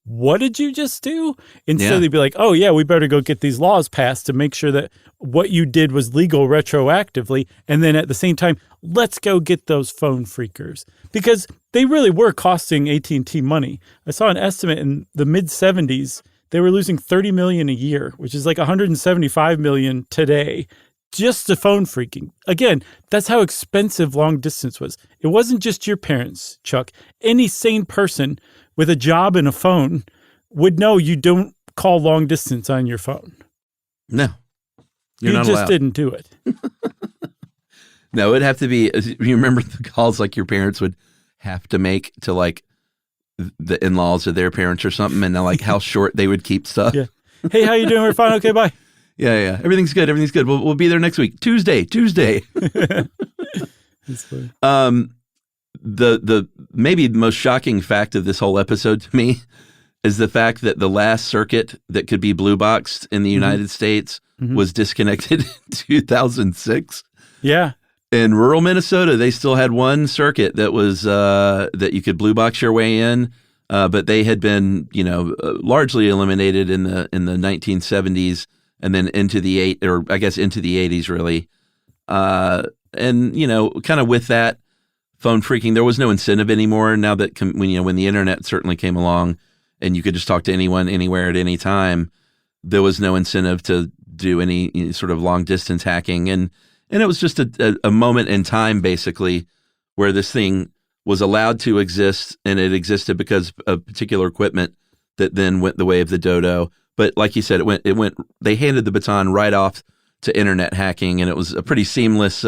Speaker 4: what did you just do? Instead, they'd be like, oh, yeah, we better go get these laws passed to make sure that what you did was legal retroactively. And then at the same time, let's go get those phone freakers. Because they really were costing AT&T money. I saw an estimate in the mid-'70s, they were losing $30 million a year, which is like $175 million today, just to phone freaking. Again, that's how expensive long distance was. It wasn't just your parents, Chuck. Any sane person with a job and a phone would know you don't call long distance on your phone.
Speaker 2: No, you're not
Speaker 4: allowed. You
Speaker 2: just
Speaker 4: didn't do it.
Speaker 2: No, it'd have to be, you remember the calls like your parents would have to make to like the in-laws of their parents or something, and like how short they would keep stuff.
Speaker 4: Yeah. Hey, how you doing? We're fine. Okay, bye.
Speaker 2: Yeah. Everything's good. We'll be there next week. Tuesday.
Speaker 4: That's funny.
Speaker 2: The maybe the most shocking fact of this whole episode to me is the fact that the last circuit that could be blue boxed in the United States was disconnected in 2006.
Speaker 4: Yeah.
Speaker 2: In rural Minnesota, they still had one circuit that was that you could blue box your way in, but they had been largely eliminated in the 1970s and then into the into the 80s really, and kind of with that phone freaking, there was no incentive anymore. Now that when the internet certainly came along, and you could just talk to anyone anywhere at any time, there was no incentive to do any sort of long distance hacking and it was just a moment in time, basically, where this thing was allowed to exist, and it existed because of particular equipment that then went the way of the dodo. But like you said, it went. They handed the baton right off to internet hacking, and it was a pretty seamless,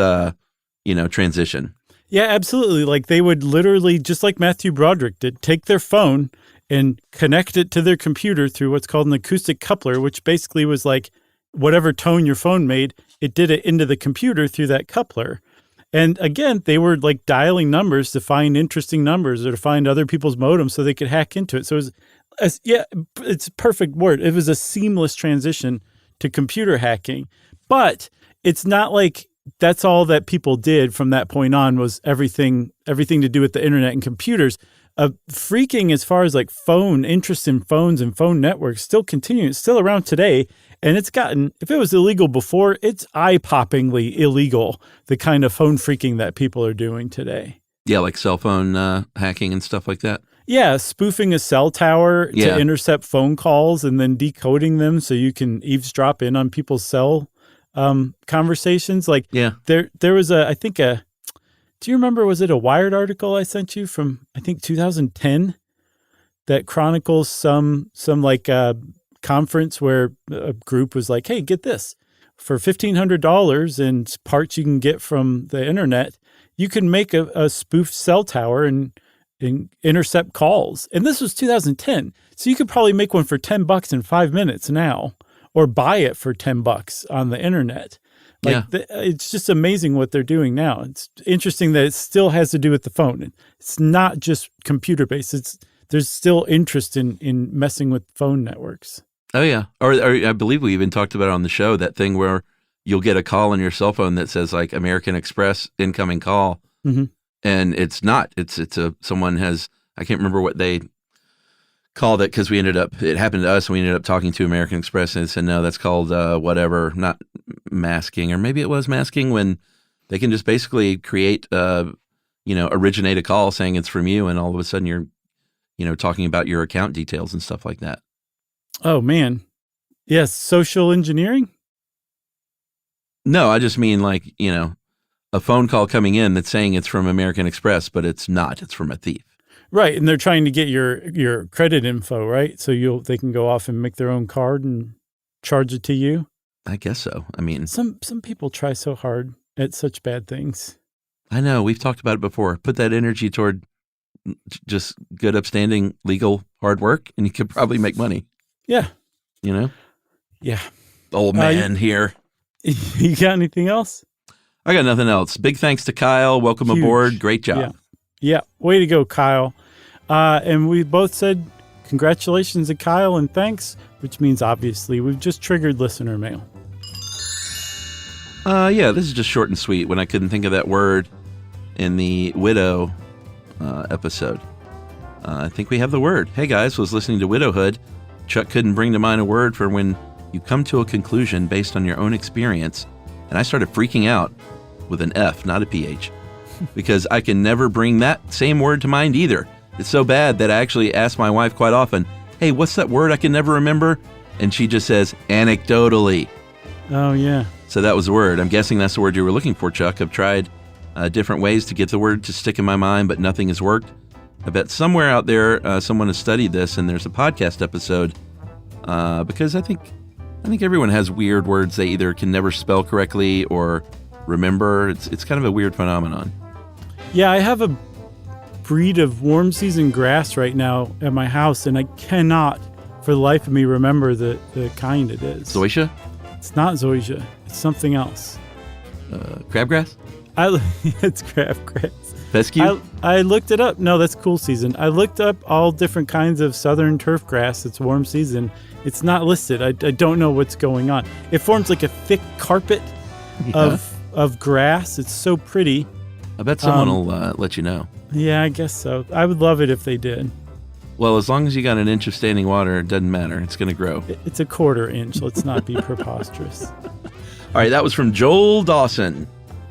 Speaker 2: transition.
Speaker 4: Yeah, absolutely. Like they would literally, just like Matthew Broderick did, take their phone and connect it to their computer through what's called an acoustic coupler, which basically was like whatever tone your phone made, it did it into the computer through that coupler. And again, they were like dialing numbers to find interesting numbers or to find other people's modems so they could hack into it. So it was, it's a perfect word. It was a seamless transition to computer hacking. But it's not like that's all that people did from that point on was everything to do with the internet and computers. Phreaking, as far as like interest in phones and phone networks, still continues. It's still around today. And it's gotten, if it was illegal before, it's eye-poppingly illegal, the kind of phone phreaking that people are doing today.
Speaker 2: Yeah, like cell phone hacking and stuff like that.
Speaker 4: Yeah, spoofing a cell tower to intercept phone calls and then decoding them so you can eavesdrop in on people's cell conversations. Like, there was do you remember, was it a Wired article I sent you from, I think, 2010 that chronicles some conference where a group was like, hey, get this. For $1,500 and parts you can get from the internet, you can make a spoofed cell tower and intercept calls. And this was 2010. So you could probably make one for $10 in 5 minutes now, or buy it for $10 on the internet. Like it's just amazing what they're doing now. It's interesting that it still has to do with the phone. It's not just computer based. There's still interest in messing with phone networks.
Speaker 2: Oh yeah, or I believe we even talked about it on the show, that thing where you'll get a call on your cell phone that says like American Express incoming call, and it's not. It's someone has, I can't remember what they called it, because it happened to us, and we ended up talking to American Express, and they said no, that's called whatever, not masking, or maybe it was masking, when they can just basically create originate a call saying it's from you, and all of a sudden you're talking about your account details and stuff like that.
Speaker 4: Oh man, yes, social engineering.
Speaker 2: No, I just mean like, a phone call coming in that's saying it's from American Express, but it's not. It's from a thief.
Speaker 4: Right, and they're trying to get your credit info, right? So they can go off and make their own card and charge it to you.
Speaker 2: I guess so. I mean,
Speaker 4: some people try so hard at such bad things.
Speaker 2: I know. We've talked about it before. Put that energy toward just good, upstanding, legal, hard work, and you could probably make money.
Speaker 4: Yeah.
Speaker 2: Yeah. Old man here.
Speaker 4: You got anything else?
Speaker 2: I got nothing else. Big thanks to Kyle. Welcome aboard. Great job.
Speaker 4: Yeah. Way to go, Kyle. And we both said congratulations to Kyle and thanks, which means obviously we've just triggered listener mail.
Speaker 2: Yeah, this is just short and sweet. When I couldn't think of that word in the Widow episode, I think we have the word. Hey guys, was listening to Widowhood. Chuck couldn't bring to mind a word for when you come to a conclusion based on your own experience, and I started freaking out with an F, not a PH, because I can never bring that same word to mind either. It's so bad that I actually ask my wife quite often, hey, what's that word I can never remember? And she just says, anecdotally.
Speaker 4: Oh, yeah.
Speaker 2: So that was the word. I'm guessing that's the word you were looking for, Chuck. I've tried different ways to get the word to stick in my mind, but nothing has worked. I bet somewhere out there someone has studied this, and there's a podcast episode, because I think everyone has weird words they either can never spell correctly or remember. It's kind of a weird phenomenon.
Speaker 4: Yeah, I have a breed of warm season grass right now at my house, and I cannot for the life of me remember the kind it is.
Speaker 2: Zoysia?
Speaker 4: It's not zoysia. It's something else.
Speaker 2: Crabgrass?
Speaker 4: It's crabgrass.
Speaker 2: Fescue?
Speaker 4: I looked it up. No, that's cool season. I looked up all different kinds of southern turf grass. It's warm season. It's not listed. I don't know what's going on. It forms like a thick carpet of grass. It's so pretty.
Speaker 2: I bet someone will let you know.
Speaker 4: Yeah, I guess so. I would love it if they did.
Speaker 2: Well, as long as you got an inch of standing water, it doesn't matter. It's going to grow.
Speaker 4: It's a quarter inch. Let's not be preposterous.
Speaker 2: All right, that was from Joel Dawson.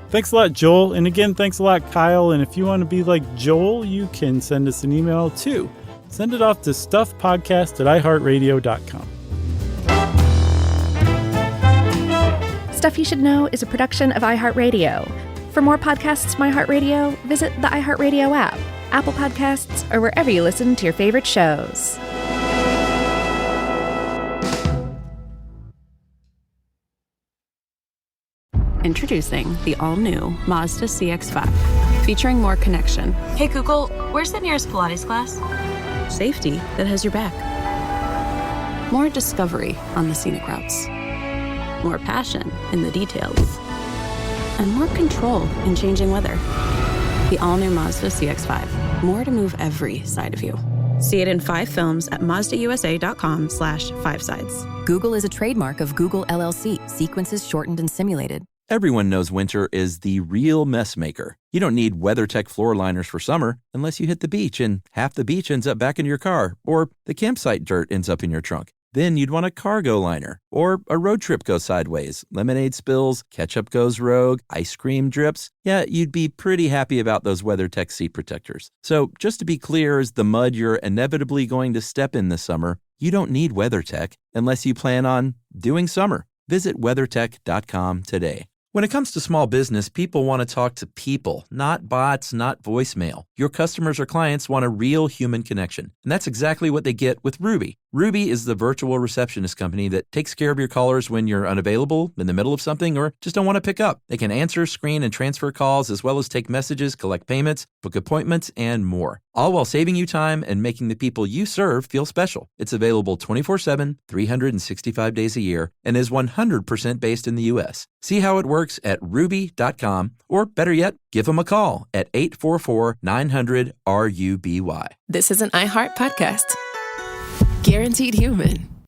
Speaker 4: Thanks a lot, Joel. And again, thanks a lot, Kyle. And if you want to be like Joel, you can send us an email too. Send it off to stuffpodcast@iheartradio.com.
Speaker 3: Stuff You Should Know is a production of iHeartRadio. For more podcasts from iHeartRadio, visit the iHeartRadio app, Apple Podcasts, or wherever you listen to your favorite shows.
Speaker 6: Introducing the all-new Mazda CX-5, featuring more connection.
Speaker 7: Hey Google, where's the nearest Pilates class?
Speaker 6: Safety that has your back. More discovery on the scenic routes. More passion in the details. And more control in changing weather. The all-new Mazda CX-5. More to move every side of you. See it in 5 films at MazdaUSA.com/5sides.
Speaker 8: Google is a trademark of Google LLC. Sequences shortened and simulated.
Speaker 2: Everyone knows winter is the real mess maker. You don't need WeatherTech floor liners for summer unless you hit the beach and half the beach ends up back in your car, or the campsite dirt ends up in your trunk. Then you'd want a cargo liner, or a road trip goes sideways, lemonade spills, ketchup goes rogue, ice cream drips. Yeah, you'd be pretty happy about those WeatherTech seat protectors. So just to be clear, as the mud you're inevitably going to step in this summer, you don't need WeatherTech unless you plan on doing summer. Visit WeatherTech.com today. When it comes to small business, people want to talk to people, not bots, not voicemail. Your customers or clients want a real human connection. And that's exactly what they get with Ruby. Ruby is the virtual receptionist company that takes care of your callers when you're unavailable, in the middle of something, or just don't want to pick up. They can answer, screen, and transfer calls, as well as take messages, collect payments, book appointments, and more. all while saving you time and making the people you serve feel special. It's available 24/7, 365 days a year, and is 100% based in the U.S. See how it works at Ruby.com, or better yet, give them a call at 844-900-RUBY.
Speaker 1: This is an iHeart podcast. Guaranteed human.